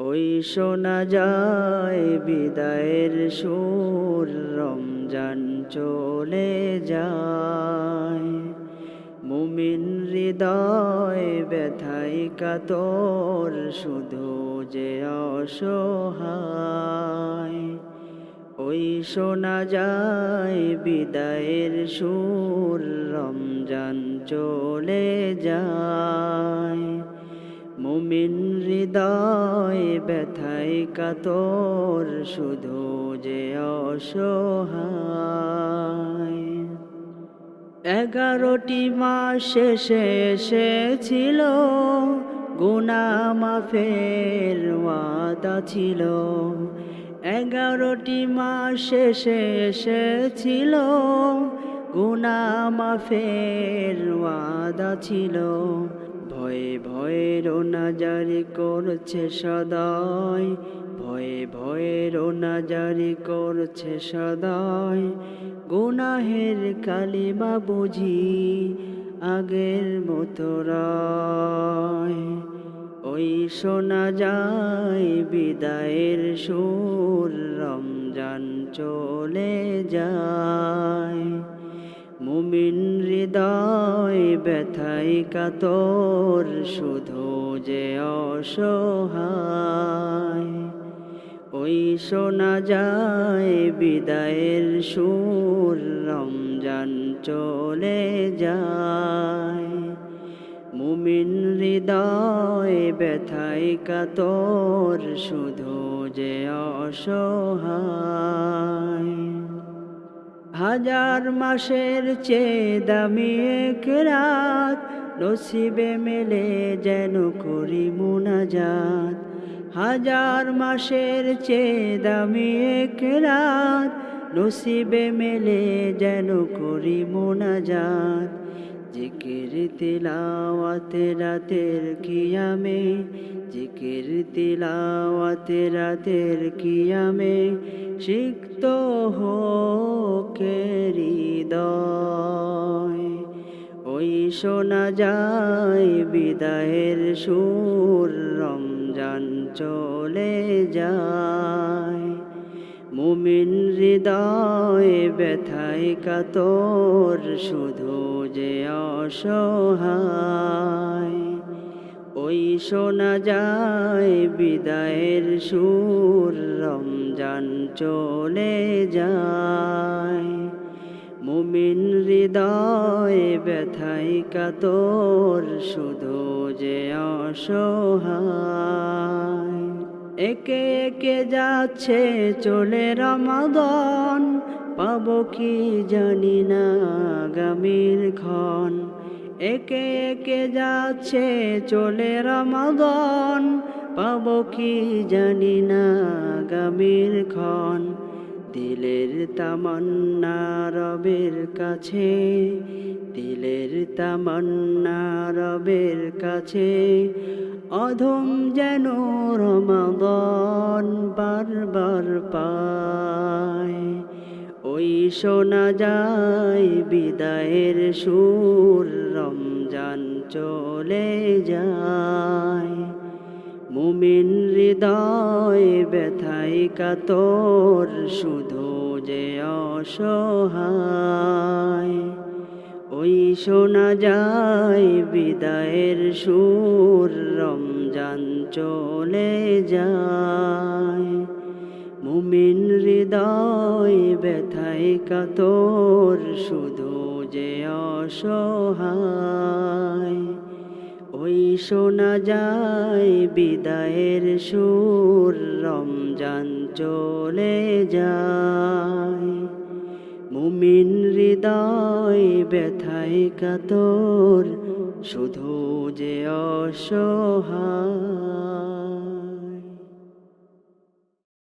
ওই শোনা যায় বিদায়ের সুর, রমজান চলে যায়। মুমিন হৃদয় ব্যথায় কাতর, শুধু যে অসহায়। ওই শোনা যায় বিদায়ের সুর, রমজান চলে যায়। মুমিন হৃদয় ব্যথায় কাতর, শুধু যে অসহায়। 11টি মাস শেষে এসেছিল, গুনাহ মাফের ওয়াদা ছিল। 11টি মাস শেষে এসেছিল, গুনাহ মাফের ওয়াদা ছিল। ভয়ে ভয়ে রোনা জারি করছে সদাই, ভয়ে ভয়ে রোনা জারি করছে সদাই। গুনাহের কালিমা বুঝি আগের মতো রয়। ওই শোনা যায় বিদায়ের সুর, রমজান চলে যায়। মুমিন হৃদয় ব্যথায় কাতর, শুধু যে অসহায়। ওই শোনা যায় বিদায়ের সুর, রমজান চলে যায়। মুমিন হৃদয় ব্যথায় কাতর, শুধু যে অসহায়। 1000 মাসের চেয়ে দামি এক রাত, নসিবে মেলে যেন করি মুনাজাত। 1000 মাসের চেয়ে দামি এক রাত, নসিবে মেলে যেন করি মুনাজাত। জিকির তিলাওয়াতে রাতের কিয়ামে, জিকির তিলাওয়াতে রাতের কিয়ামে, সিক্ত হোক হৃদয়। ওই শোনা যায় বিদায়ের সুর, রমজান চলে যায়। মুমিন হৃদয় ব্যথায় কাতর, শুধু যে অসহায়। ওই শোনা যায় বিদায়ের সুর, রমজান চলে যায়। মুমিন হৃদয় ব্যথায় কাতর, শুধু যে অসহায়। একে একে যাচ্ছে চলে রমাদান, পাবো কি জানি না আগামীর ক্ষণ। একে একে যাচ্ছে চলে রমাদান, পাবো কি জানি না আগামীর ক্ষণ। দিলের তামান্না রবের কাছে, দিলের তামান্না রবের কাছে, অধম যেন রমাদান বারবার পায়। ওই শোনা যায় বিদায়ের সুর, রমজান চলে যায়। মুমিন হৃদয় ব্যথায় কাতর, শুধু যে অসহায়। ওই শোনা যায় বিদায়ের সুর, রমজান চলে যায়। মুমিন হৃদয় ব্যথায় কাতর, শুধু যে অসহায়। ওই শোনা যায় বিদায়ের সুর, রমজান চলে যায়। মুমিন হৃদয় ব্যথায় কাতর, শুধু যে অসহায়।